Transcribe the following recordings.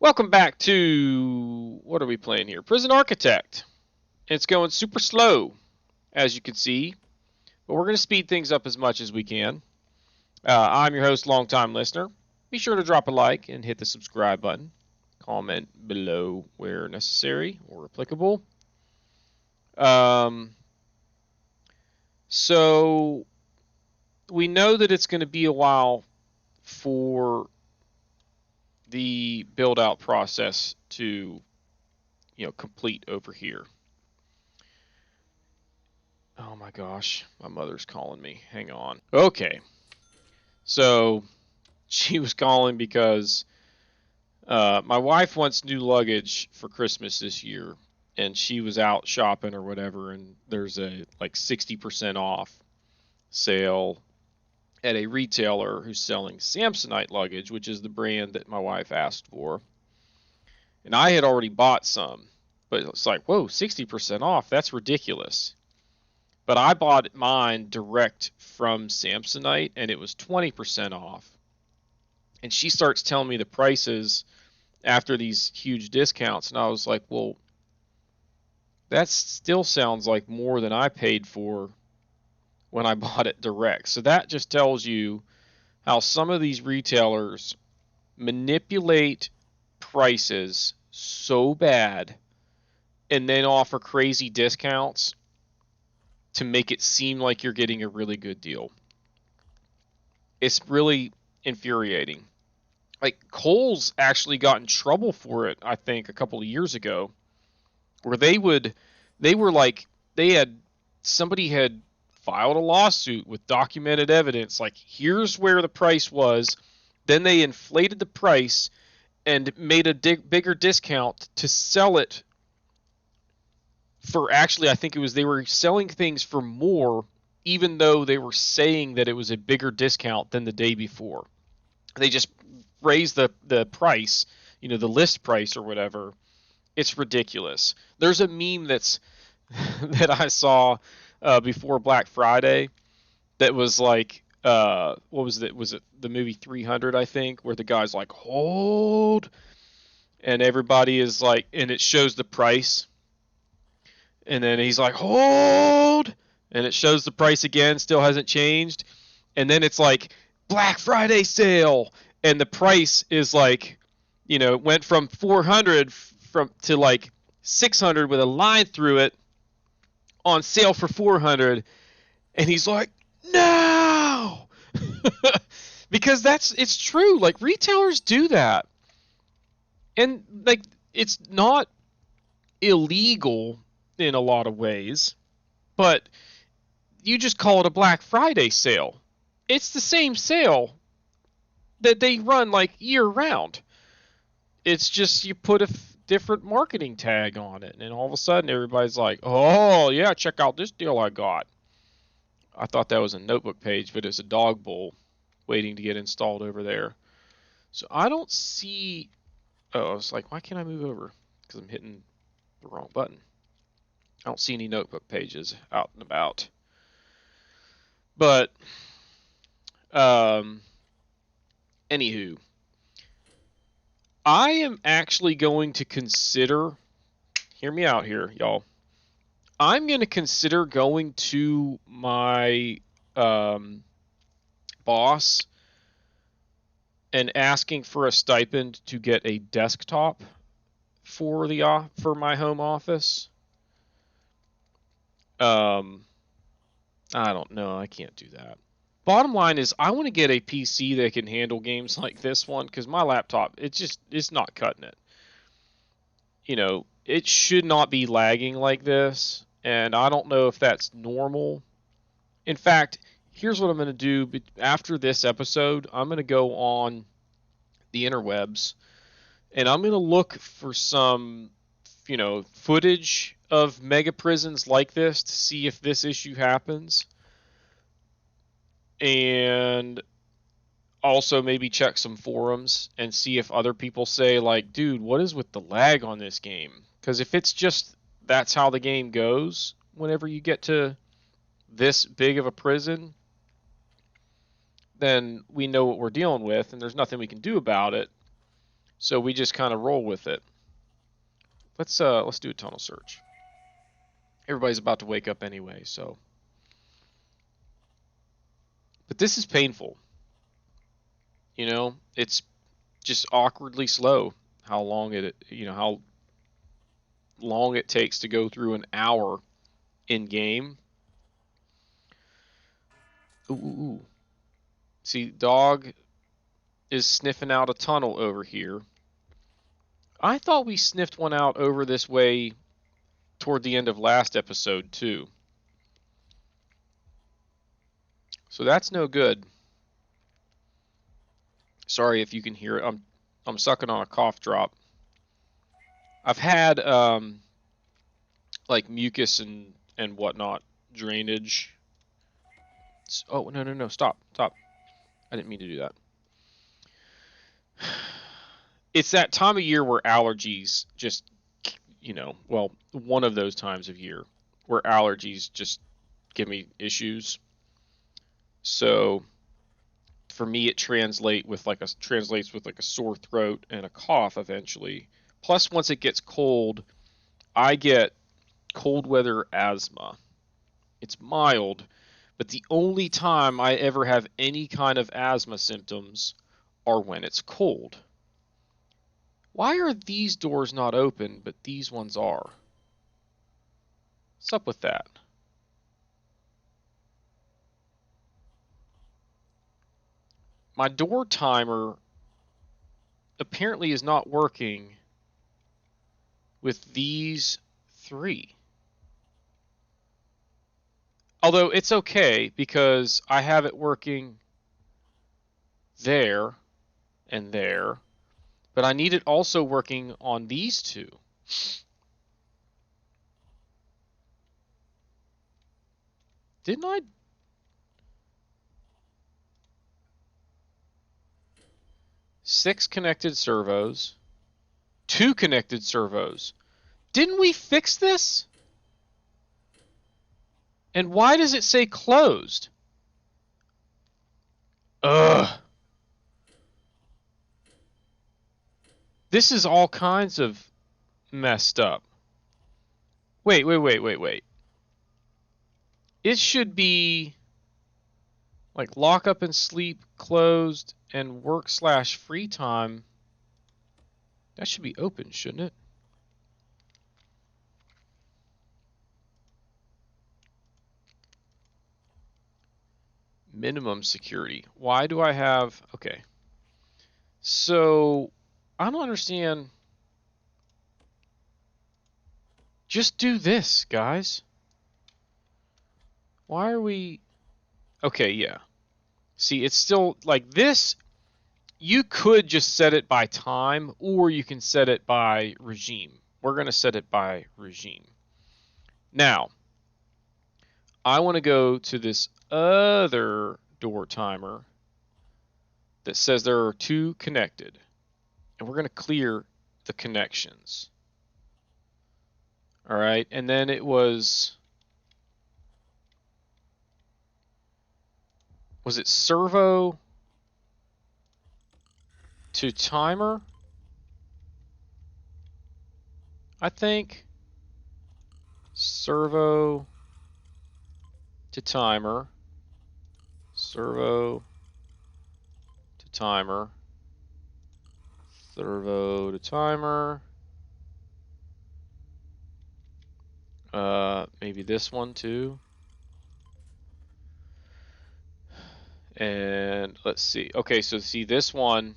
Welcome back to, what are we playing here? Prison Architect. It's going super slow, as you can see, but we're going to speed things up as much as we can. I'm your host, longtime listener. Be sure to drop a like and hit the subscribe button. Comment below where necessary or applicable. Um, so we know that it's going to be a while for the build out process to, complete over here. Oh my gosh, my mother's calling me. Hang on. Okay, so she was calling because my wife wants new luggage for Christmas this year, and she was out shopping or whatever, and there's a like 60% off sale at a retailer who's selling Samsonite luggage, which is the brand that my wife asked for. And I had already bought some, but it's like, whoa, 60% off? That's ridiculous. But I bought mine direct from Samsonite, and it was 20% off. And she starts telling me the prices after these huge discounts, and I was like, well, that still sounds like more than I paid for when I bought it direct. So that just tells you how some of these retailers manipulate prices so bad and then offer crazy discounts to make it seem like you're getting a really good deal. It's really infuriating. Like Kohl's actually got in trouble for it, I think, a couple of years ago, where they were like, they had, somebody had filed a lawsuit with documented evidence, like, here's where the price was. Then they inflated the price and made a bigger discount to sell it for, actually, I think it was, they were selling things for more, even though they were saying that it was a bigger discount than the day before. They just raised the price, the list price or whatever. It's ridiculous. There's a meme that I saw before Black Friday that was like, what was it? Was it the movie 300, I think, where the guy's like, hold, and everybody is like, and it shows the price, and then he's like, hold, and it shows the price again, still hasn't changed, and then it's like, Black Friday sale, and the price is like, it went from 400 from to like 600 with a line through it, on sale for 400, and he's like, no. Because it's true, like retailers do that, and like it's not illegal in a lot of ways, but you just call it a Black Friday sale. It's the same sale that they run like year round. It's just you put a different marketing tag on it, and all of a sudden everybody's like, oh yeah, check out this deal I got. I thought that was a notebook page, but it's a dog bowl waiting to get installed over there. So I don't see, oh, I was like, why can't I move over? Because I'm hitting the wrong button. I don't see any notebook pages out and about. But anywho, I am actually going to consider, hear me out here, y'all. I'm going to consider going to my boss and asking for a stipend to get a desktop for my home office. I don't know. I can't do that. Bottom line is, I want to get a PC that can handle games like this one, because my laptop, it's not cutting it. It should not be lagging like this, and I don't know if that's normal. In fact, here's what I'm going to do after this episode. I'm going to go on the interwebs, and I'm going to look for some, footage of mega prisons like this to see if this issue happens. And also maybe check some forums and see if other people say, like, dude, what is with the lag on this game? Because if it's just that's how the game goes whenever you get to this big of a prison, then we know what we're dealing with, and there's nothing we can do about it. So we just kind of roll with it. Let's do a tunnel search. Everybody's about to wake up anyway, so. But this is painful. You know, it's just awkwardly slow how long how long it takes to go through an hour in game. Ooh, ooh, ooh. See, dog is sniffing out a tunnel over here. I thought we sniffed one out over this way toward the end of last episode too. So that's no good. Sorry if you can hear it. I'm sucking on a cough drop. I've had like mucus and whatnot drainage. Oh, no, stop. I didn't mean to do that. It's that time of year where allergies just, well, one of those times of year where allergies just give me issues. So for me, it translates with like a sore throat and a cough eventually. Plus, once it gets cold, I get cold weather asthma. It's mild, but the only time I ever have any kind of asthma symptoms are when it's cold. Why are these doors not open, but these ones are? What's up with that? My door timer apparently is not working with these three. Although it's okay because I have it working there and there, but I need it also working on these two. Didn't I? Six connected servos, two connected servos. Didn't we fix this? And why does it say closed? Ugh. This is all kinds of messed up. Wait. It should be like lock up and sleep closed and work/free time. That should be open, shouldn't it? Minimum security. Why do I have... Okay. So, I don't understand. Just do this, guys. Why are we... Okay, yeah. See, it's still like this. You could just set it by time, or you can set it by regime. We're going to set it by regime. Now, I want to go to this other door timer that says there are two connected. And we're going to clear the connections. All right, and then it was it servo to timer? I think servo to timer, servo to timer, servo to timer. Maybe this one too. And let's see. Okay, so see this one.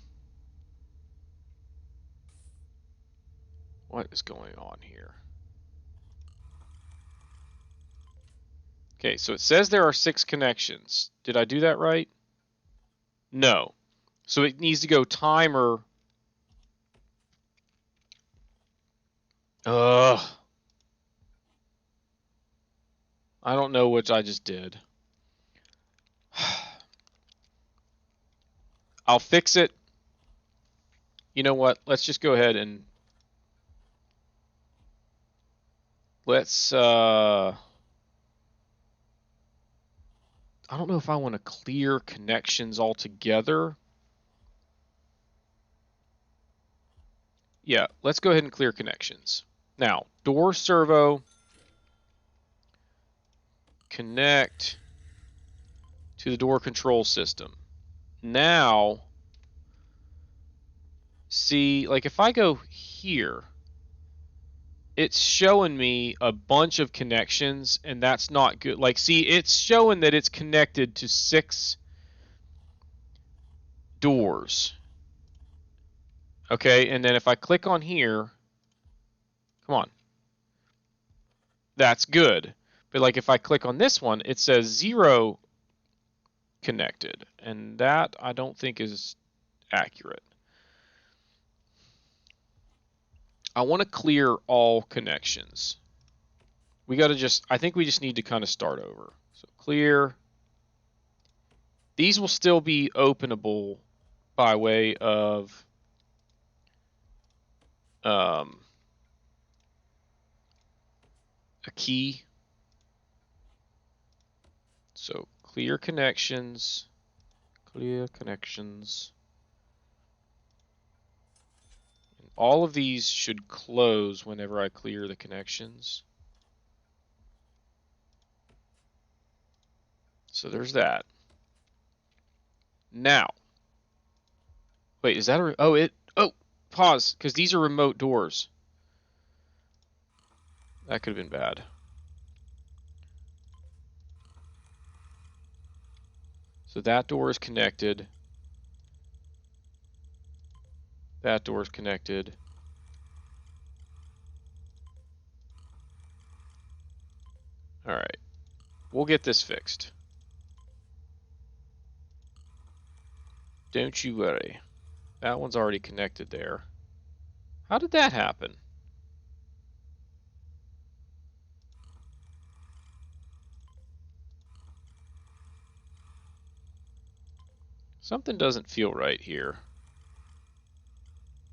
What is going on here? Okay, so it says there are 6 connections. Did I do that right? No. So it needs to go timer. Ugh. I don't know which I just did. I'll fix it. You know what? Let's just go ahead and let's I don't know if I want to clear connections altogether. Yeah, let's go ahead and clear connections. Now, door servo, connect to the door control system. Now, see, like if I go here, it's showing me a bunch of connections, and that's not good. Like, see, it's showing that it's connected to 6 doors. Okay, and then if I click on here, come on, that's good. But like if I click on this one, it says 0 connected, and that I don't think is accurate. I want to clear all connections. We got to just, I think we just need to kind of start over. So clear. These will still be openable by way of a key. So clear connections, clear connections. And all of these should close whenever I clear the connections. So there's that. Now, wait, is that a, oh, pause, because these are remote doors. That could have been bad. So that door is connected. That door is connected. All right, we'll get this fixed. Don't you worry. That one's already connected there. How did that happen? Something doesn't feel right here.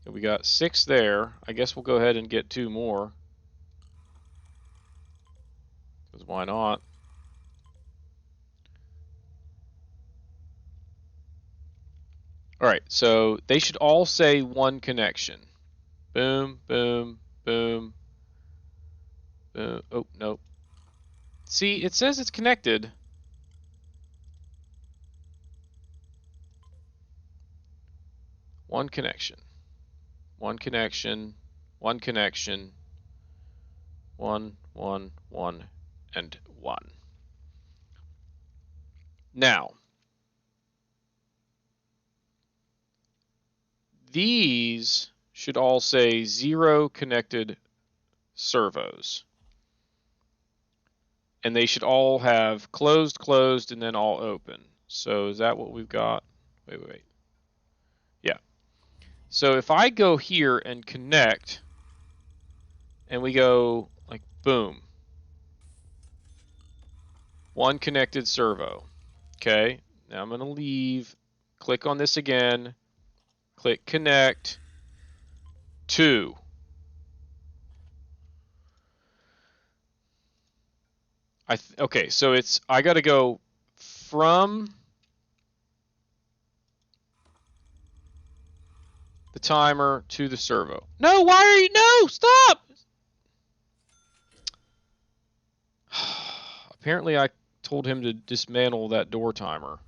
We got 6 there. I guess we'll go ahead and get 2 more. Because why not? Alright, so they should all say 1 connection. Boom, boom, boom. Oh, nope. See, it says it's connected. One connection. One connection. One connection. 1, 1, 1, and 1. Now, these should all say 0 connected servos. And they should all have closed, closed, and then all open. So is that what we've got? Wait. Yeah. So if I go here and connect, and we go like boom, 1 connected servo. Okay. Now I'm going to leave, click on this again, click connect, 2. Okay, so it's, I got to go from the timer to the servo. No, why are you, no, stop! Apparently I told him to dismantle that door timer.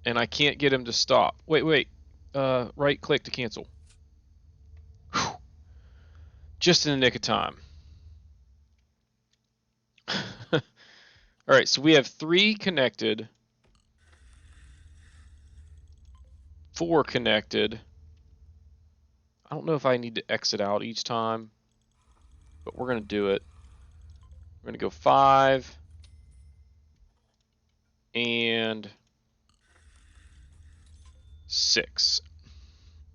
And I can't get him to stop. Wait. Right click to cancel. Whew. Just in the nick of time. Alright, so we have 3 connected. 4 connected. I don't know if I need to exit out each time, but we're going to do it. We're going to go 5 and 6.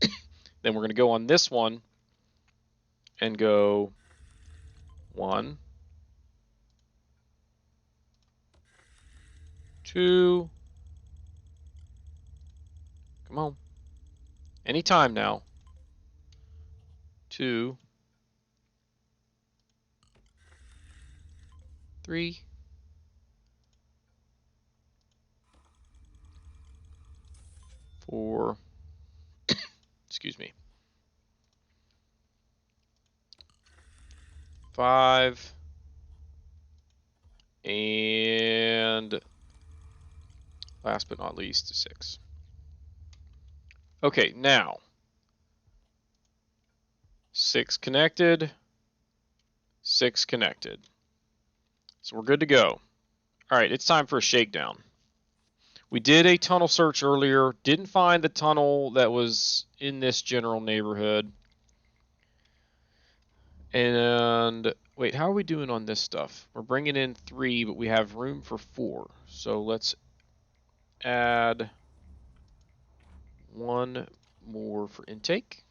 Then we're going to go on this one and go 1, 2. Come on. Anytime now. 2, 3. 4. Excuse me. 5, and last but not least, 6. Okay, now 6 connected, 6 connected. So we're good to go. All right, it's time for a shakedown. We did a tunnel search earlier, didn't find the tunnel that was in this general neighborhood. And wait, how are we doing on this stuff? We're bringing in 3, but we have room for 4. So let's add 1 more for intake.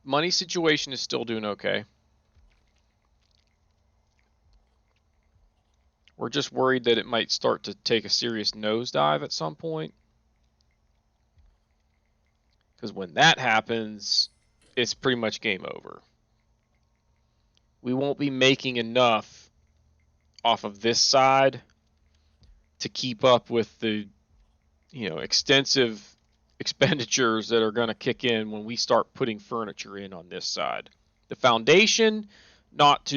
Money situation is still doing okay. We're just worried that it might start to take a serious nosedive at some point. Because when that happens, it's pretty much game over. We won't be making enough off of this side to keep up with the, extensive expenditures that are going to kick in when we start putting furniture in on this side. The foundation, not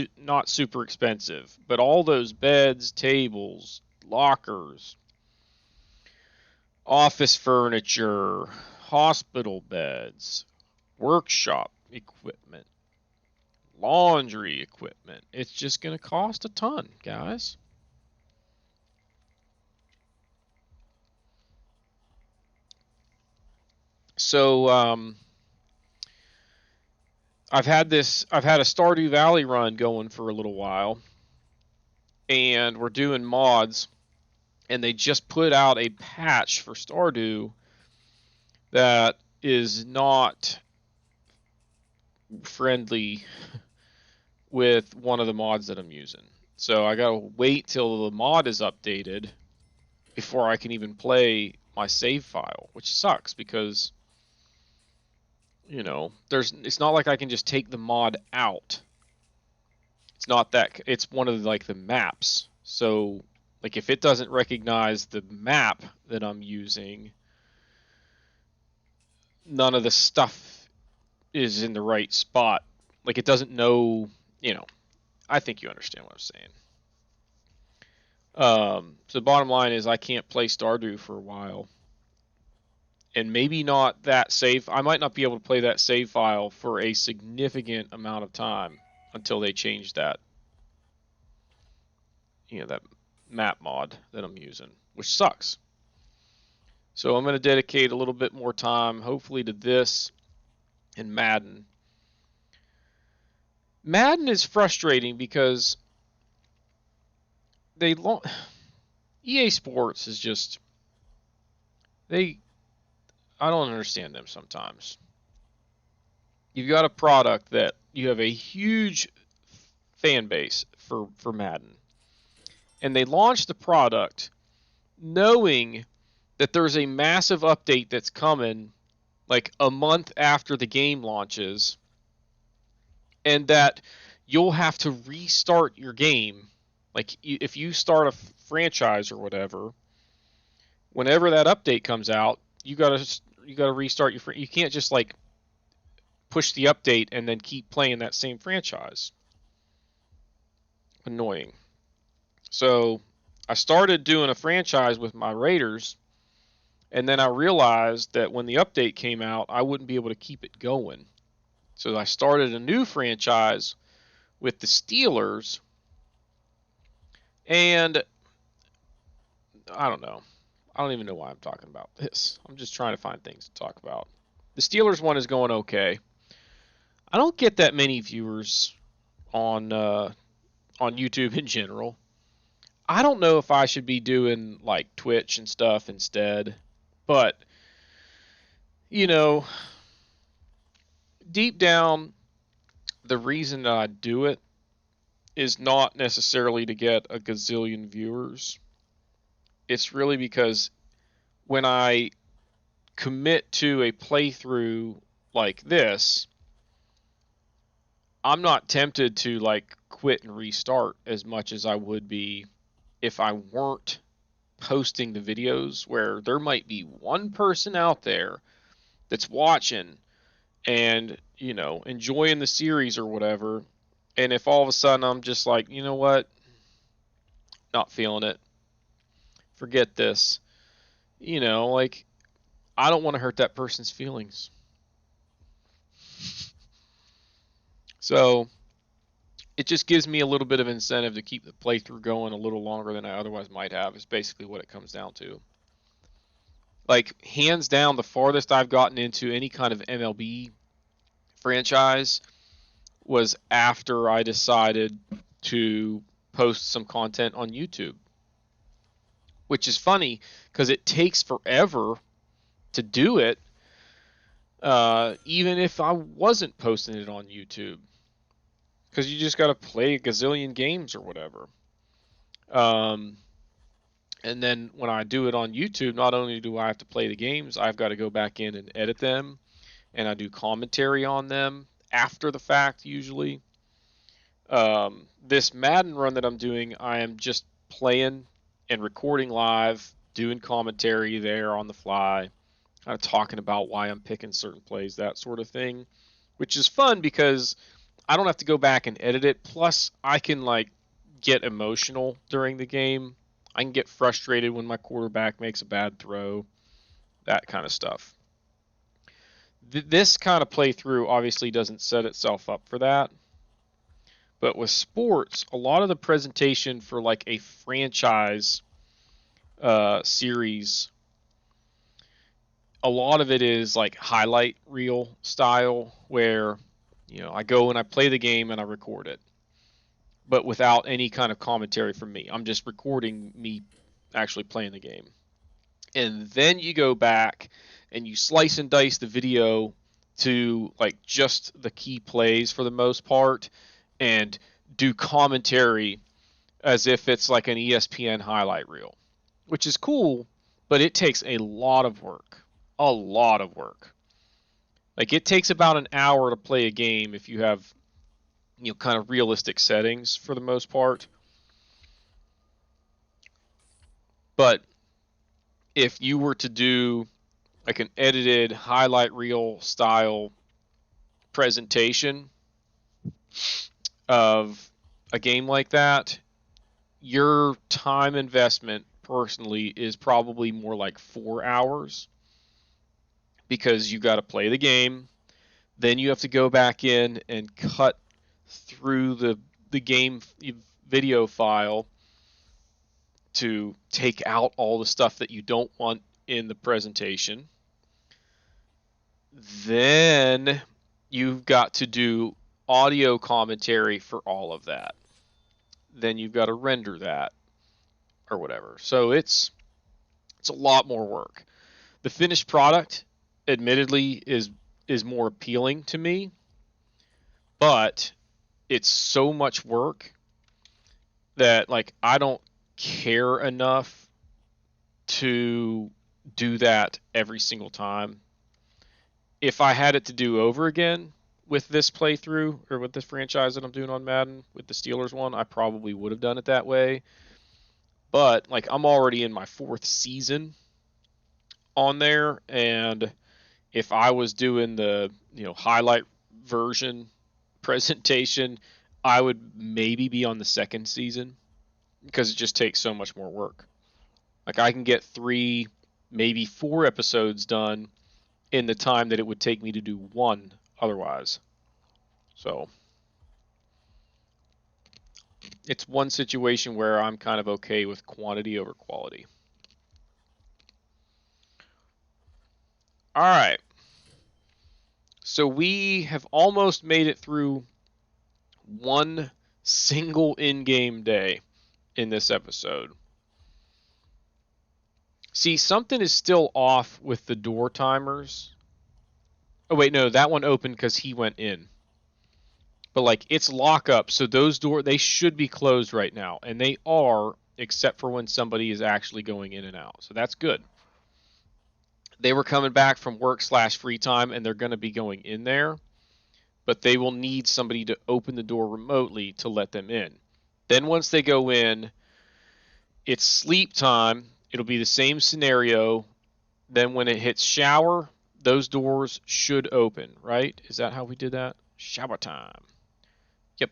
super expensive, but all those beds, tables, lockers, office furniture, hospital beds, workshop equipment, laundry equipment. It's just going to cost a ton, guys. So I've had a Stardew Valley run going for a little while, and we're doing mods, and they just put out a patch for Stardew that is not friendly with one of the mods that I'm using. So I gotta wait till the mod is updated before I can even play my save file, which sucks because it's not like I can just take the mod out. It's not that, it's one of the maps. So like if it doesn't recognize the map that I'm using, none of the stuff is in the right spot. Like it doesn't know, I think you understand what I'm saying. So the bottom line is I can't play Stardew for a while. And maybe not that save. I might not be able to play that save file for a significant amount of time until they change that, that map mod that I'm using, which sucks. So I'm going to dedicate a little bit more time, hopefully, to this and Madden. Madden is frustrating because EA Sports is just I don't understand them sometimes. You've got a product that you have a huge fan base for Madden, and they launch the product knowing that there's a massive update that's coming like a month after the game launches, and that you'll have to restart your game. Like if you start a franchise or whatever, whenever that update comes out, you gotta restart your. You can't just like push the update and then keep playing that same franchise. Annoying. So I started doing a franchise with my Raiders, and then I realized that when the update came out, I wouldn't be able to keep it going. So I started a new franchise with the Steelers, and I don't know. I don't even know why I'm talking about this. I'm just trying to find things to talk about. The Steelers one is going okay. I don't get that many viewers on YouTube in general. I don't know if I should be doing like Twitch and stuff instead, but deep down, the reason that I do it is not necessarily to get a gazillion viewers. It's really because when I commit to a playthrough like this, I'm not tempted to quit and restart as much as I would be if I weren't posting the videos where there might be one person out there that's watching and, enjoying the series or whatever. And if all of a sudden I'm just like, you know what, not feeling it, forget this, like, I don't want to hurt that person's feelings. So it just gives me a little bit of incentive to keep the playthrough going a little longer than I otherwise might have, is basically what it comes down to. Like, hands down, the farthest I've gotten into any kind of MLB franchise was after I decided to post some content on YouTube, which is funny because it takes forever to do it, even if I wasn't posting it on YouTube, because you just got to play a gazillion games or whatever. Um, and then when I do it on YouTube, not only do I have to play the games, I've got to go back in and edit them, and I do commentary on them after the fact usually. This Madden run that I'm doing, I am just playing and recording live, doing commentary there on the fly, kind of talking about why I'm picking certain plays, that sort of thing, which is fun because I don't have to go back and edit it. Plus, I can like get emotional during the game. I can get frustrated when my quarterback makes a bad throw, that kind of stuff. This kind of playthrough obviously doesn't set itself up for that. But with sports, a lot of the presentation for like a franchise series, a lot of it is like highlight reel style, where I go and I play the game and I record it, but without any kind of commentary from me. I'm just recording me actually playing the game, and then you go back and you slice and dice the video to like just the key plays for the most part, and do commentary as if it's like an ESPN highlight reel, which is cool, but it takes a lot of work. A lot of work. Like, it takes about an hour to play a game if you have, kind of realistic settings for the most part. But if you were to do like an edited highlight reel style presentation of a game like that, your time investment personally is probably more like 4 hours, because you got to play the game, then you have to go back in and cut through the game video file to take out all the stuff that you don't want in the presentation. Then you've got to do audio commentary for all of that. Then you've got to render that or whatever. So it's a lot more work. The finished product, admittedly, is more appealing to me, but it's so much work that like I don't care enough to do that every single time. If I had it to do over again with this playthrough or with this franchise that I'm doing on Madden with the Steelers one, I probably would have done it that way. But like, I'm already in my 4th season on there, and if I was doing the highlight version presentation, I would maybe be on the 2nd season, because it just takes so much more work. Like, I can get 3, maybe 4 episodes done in the time that it would take me to do 1 otherwise. So it's one situation where I'm kind of okay with quantity over quality. All right. So we have almost made it through one single in-game day in this episode. See, something is still off with the door timers. Oh, wait, no, that one opened because he went in. But, like, it's lockup, so those they should be closed right now. And they are, except for when somebody is actually going in and out. So that's good. They were coming back from work/free time, and they're going to be going in there. But they will need somebody to open the door remotely to let them in. Then once they go in, it's sleep time. It'll be the same scenario. Then when it hits shower, those doors should open, right? Is that how we did that? Shower time. Yep.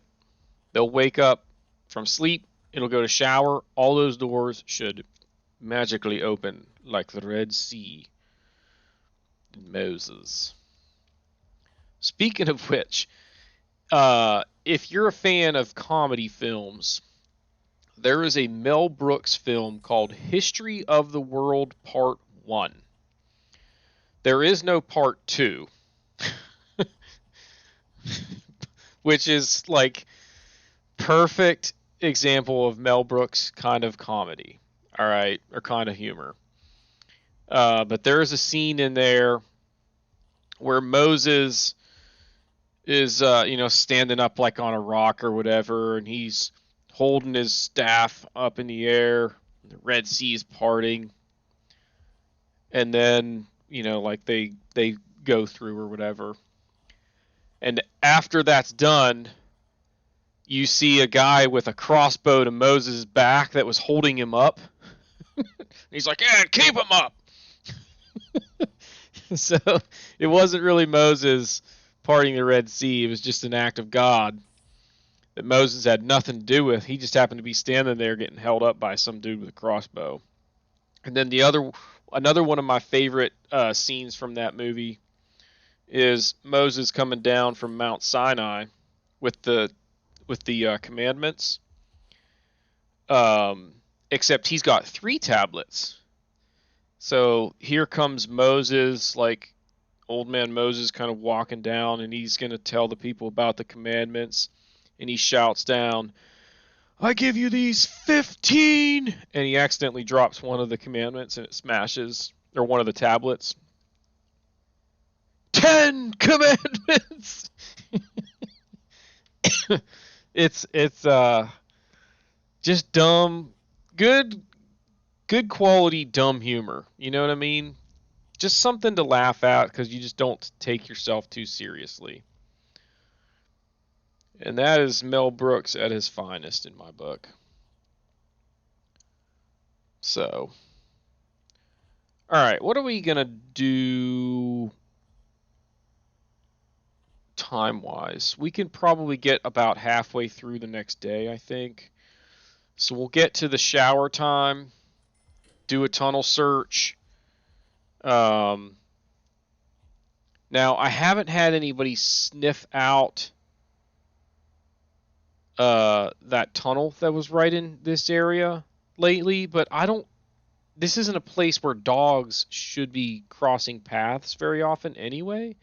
They'll wake up from sleep. It'll go to shower. All those doors should magically open like the Red Sea in Moses. Speaking of which, if you're a fan of comedy films, there is a Mel Brooks film called History of the World Part 1. There is no Part 2, which is like perfect example of Mel Brooks kind of comedy, all right, or kind of humor. But there is a scene in there where Moses is, standing up like on a rock or whatever, and he's holding his staff up in the air. The Red Sea is parting, and then like they go through or whatever. And after that's done, you see a guy with a crossbow to Moses' back that was holding him up. He's like, "Yeah, keep him up." So it wasn't really Moses parting the Red Sea. It was just an act of God that Moses had nothing to do with. He just happened to be standing there getting held up by some dude with a crossbow. And then another one of my favorite scenes from that movie is Moses coming down from Mount Sinai with the commandments. Except he's got 3 tablets. So here comes Moses, like old man Moses, kind of walking down, and he's going to tell the people about the commandments. And he shouts down, "I give you these 15!" And he accidentally drops one of the commandments, and it smashes, or one of the tablets. 10 commandments! It's just dumb, good quality dumb humor. You know what I mean? Just something to laugh at because you just don't take yourself too seriously. And that is Mel Brooks at his finest in my book. So, all right, what are we going to do time-wise? We can probably get about halfway through the next day, I think. So we'll get to the shower time, do a tunnel search. Now, I haven't had anybody sniff out that tunnel that was right in this area lately, but this isn't a place where dogs should be crossing paths very often anyway.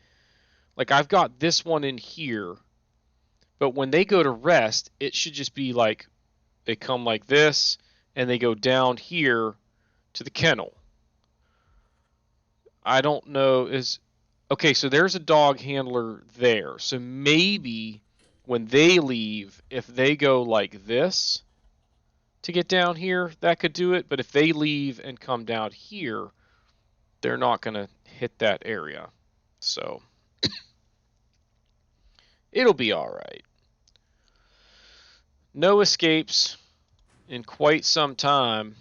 Like, I've got this one in here, but when they go to rest, it should just be like they come like this and they go down here to the kennel. I don't know okay, so there's a dog handler there. So maybe when they leave, if they go like this to get down here, that could do it. But if they leave and come down here, they're not going to hit that area. So it'll be all right. No escapes in quite some time.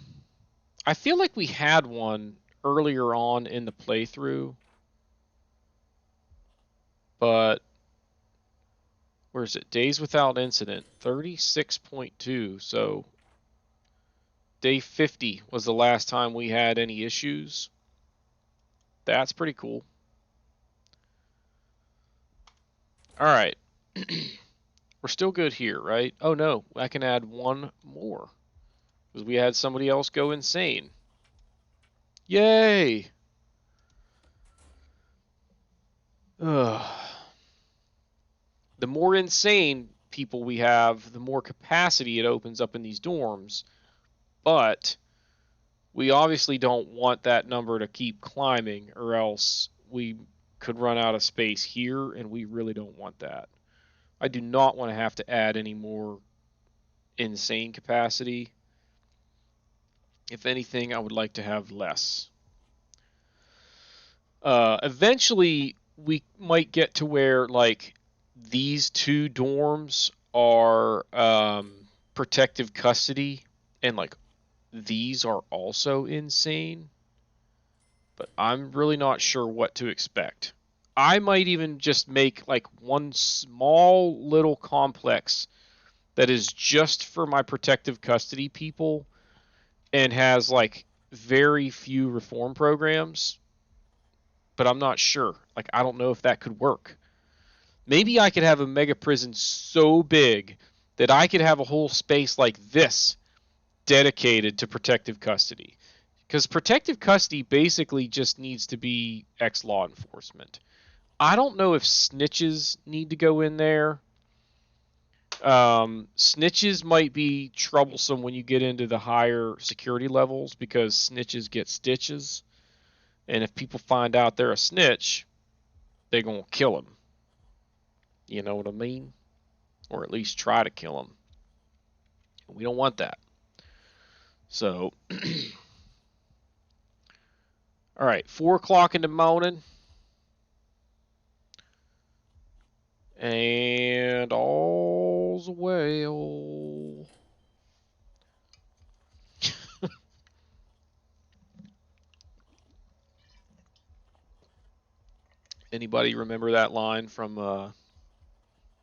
I feel like we had one earlier on in the playthrough, but where is it? Days without incident, 36.2. So day 50 was the last time we had any issues. That's pretty cool. All right. We're still good here, right? Oh no, I can add one more because we had somebody else go insane. Yay! Ugh. The more insane people we have, the more capacity it opens up in these dorms. But we obviously don't want that number to keep climbing, or else we could run out of space here, and we really don't want that. I do not want to have to add any more insane capacity. If anything, I would like to have less. Eventually, we might get to where, like, these 2 dorms are protective custody, and, like, these are also insane, but I'm really not sure what to expect. I might even just make like one small little complex that is just for my protective custody people and has like very few reform programs, but I'm not sure. Like, I don't know if that could work. Maybe I could have a mega prison so big that I could have a whole space like this dedicated to protective custody. Because protective custody basically just needs to be ex law enforcement. I don't know if snitches need to go in there. Snitches might be troublesome when you get into the higher security levels because snitches get stitches. And if people find out they're a snitch, they're going to kill them. You know what I mean? Or at least try to kill them. We don't want that. So, all right, 4 o'clock in the morning. And all's well. Anybody remember that line from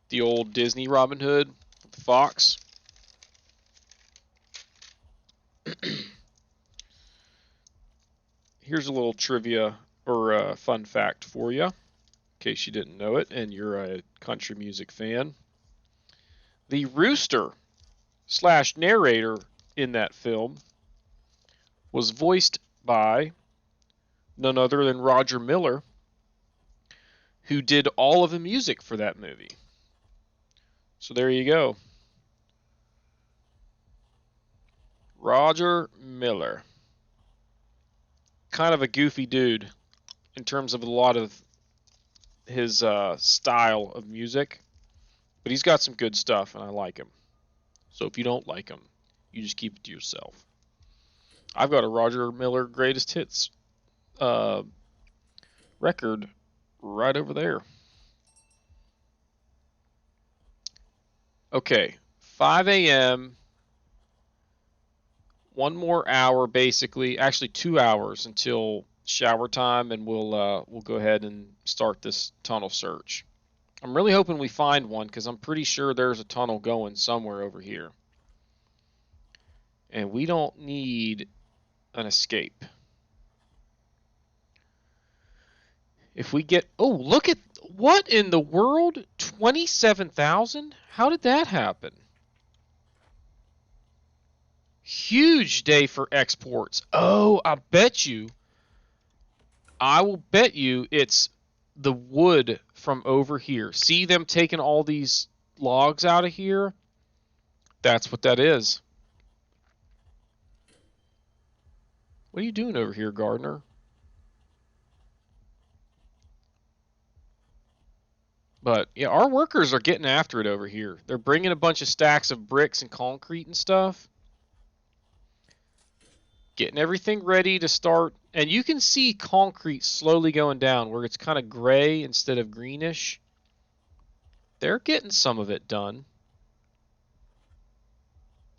the old Disney Robin Hood with the fox? Here's a little trivia or fun fact for you, in case you didn't know it and you're a country music fan. The rooster slash narrator in that film was voiced by none other than Roger Miller, who did all of the music for that movie. So there you go. Roger Miller. Kind of a goofy dude in terms of a lot of his style of music, but he's got some good stuff and I like him. So if you don't like him, you just keep it to yourself. I've got a Roger Miller greatest hits record right over there. Okay, 5 a.m. One more hour, basically, actually 2 hours until shower time, and we'll go ahead and start this tunnel search. I'm really hoping we find one because I'm pretty sure there's a tunnel going somewhere over here, and we don't need an escape. If we get, oh, look at what in the world? 27,000? How did that happen? Huge day for exports. Oh, I will bet you it's the wood from over here. See them taking all these logs out of here? That's what that is. What are you doing over here, Gardner? But yeah, our workers are getting after it over here. They're bringing a bunch of stacks of bricks and concrete and stuff. Getting everything ready to start. And you can see concrete slowly going down where it's kind of gray instead of greenish. They're getting some of it done.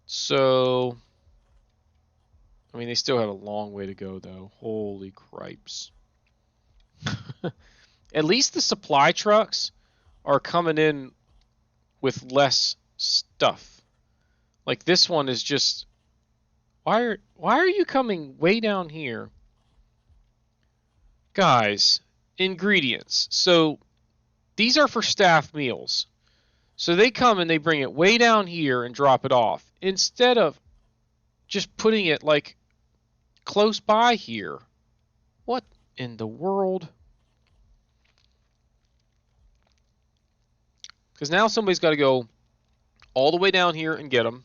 So, I mean, they still have a long way to go, though. Holy cripes. At least the supply trucks are coming in with less stuff. Like this one is just, why are you coming way down here? Guys, ingredients. So these are for staff meals. So they come and they bring it way down here and drop it off instead of just putting it like close by here. What in the world? Because now somebody's got to go all the way down here and get them,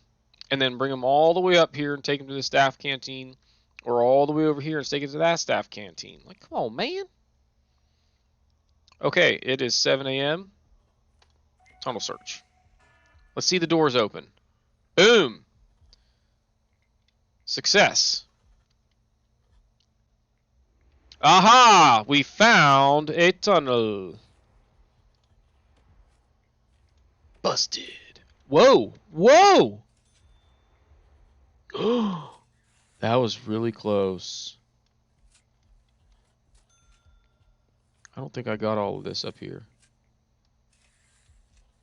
and then bring them all the way up here and take them to the staff canteen, or all the way over here and take it to that staff canteen. Like, come on, man. Okay, it is 7 a.m. Tunnel search. Let's see the doors open. Boom. Success. Aha! We found a tunnel. Busted. Whoa! Whoa! That was really close. I don't think I got all of this up here.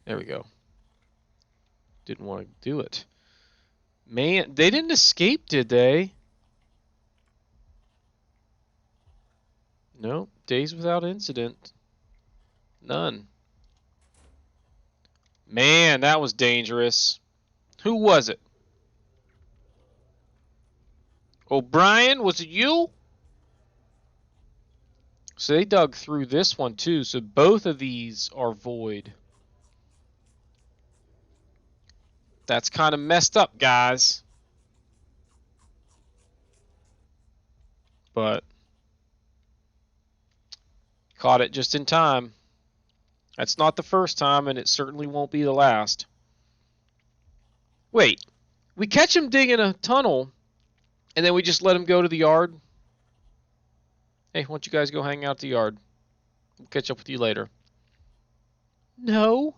There we go. Didn't want to do it. Man, they didn't escape, did they? No, days without incident. None. Man, that was dangerous. Who was it? O'Brien, was it you? So they dug through this one too, so both of these are void. That's kind of messed up, guys. But caught it just in time. That's not the first time, and it certainly won't be the last. Wait, we catch him digging a tunnel, and then we just let him go to the yard? Hey, why don't you guys go hang out at the yard? We'll catch up with you later. No.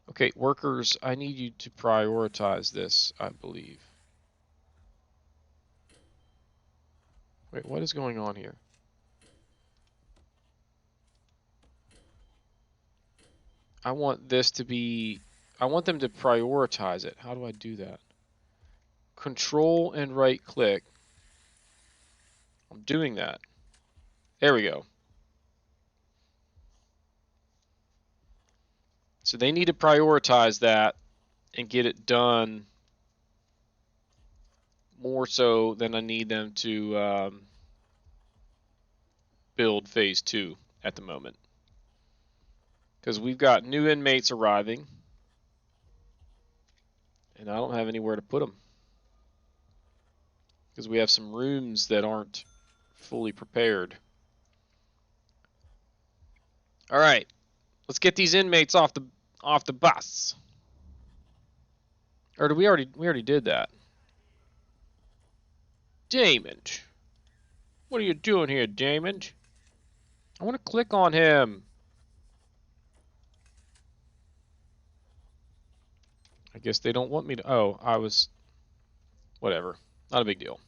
Okay, workers, I need you to prioritize this, I believe. Wait, what is going on here? I want this to be... I want them to prioritize it. How do I do that? Control and right click. I'm doing that. There we go. So they need to prioritize that and get it done more so than I need them to build phase 2 at the moment. Because we've got new inmates arriving, and I don't have anywhere to put them. Because we have some rooms that aren't fully prepared. All right, let's get these inmates off the bus. Or did we already did that? Damon, what are you doing here, Damon? I want to click on him. I guess they don't want me to. Oh, I was. Whatever. Not a big deal.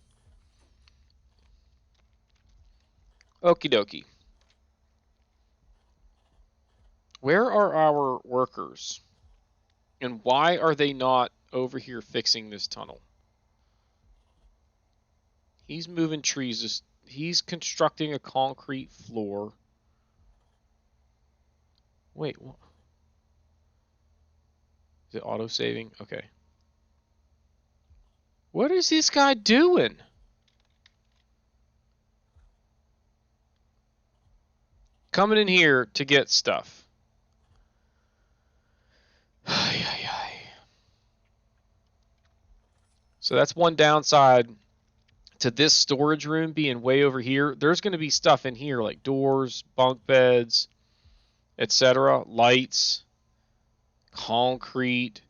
Okie dokie. Where are our workers? And why are they not over here fixing this tunnel? He's moving trees. He's constructing a concrete floor. Wait, what? Is it auto-saving? Okay. What is this guy doing? Coming in here to get stuff. So that's one downside to this storage room being way over here. There's going to be stuff in here like doors, bunk beds, etc., lights, concrete.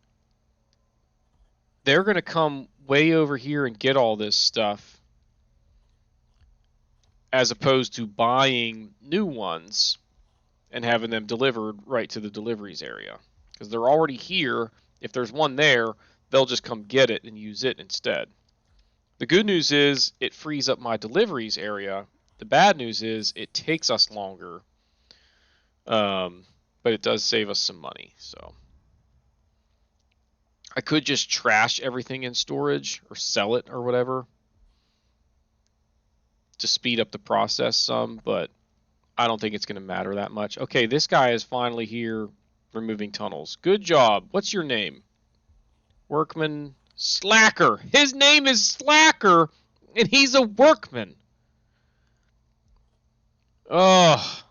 They're going to come way over here and get all this stuff as opposed to buying new ones and having them delivered right to the deliveries area. Because they're already here. If there's one there, they'll just come get it and use it instead. The good news is it frees up my deliveries area. The bad news is it takes us longer, but it does save us some money. So I could just trash everything in storage or sell it or whatever to speed up the process some, but I don't think it's going to matter that much. Okay, this guy is finally here removing tunnels. Good job. What's your name? Workman Slacker. His name is Slacker, and he's a workman. Oh.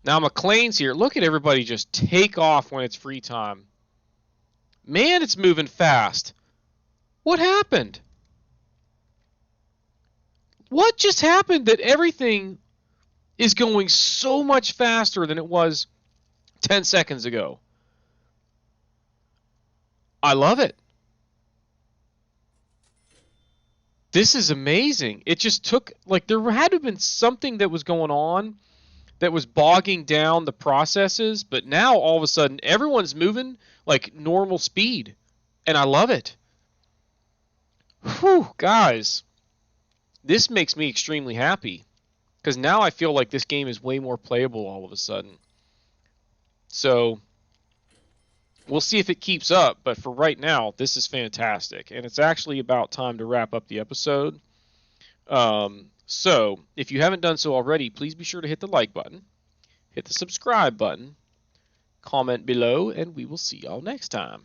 Now McLean's here. Look at everybody just take off when it's free time. Man, it's moving fast. What happened? What just happened that everything is going so much faster than it was 10 seconds ago? I love it. This is amazing. It just took, like, there had to have been something that was going on that was bogging down the processes, but now all of a sudden everyone's moving like normal speed, and I love it. Whew, guys, this makes me extremely happy because now I feel like this game is way more playable all of a sudden. So we'll see if it keeps up, but for right now, this is fantastic, and it's actually about time to wrap up the episode. So if you haven't done so already, please be sure to hit the like button, hit the subscribe button, comment below, and we will see y'all next time.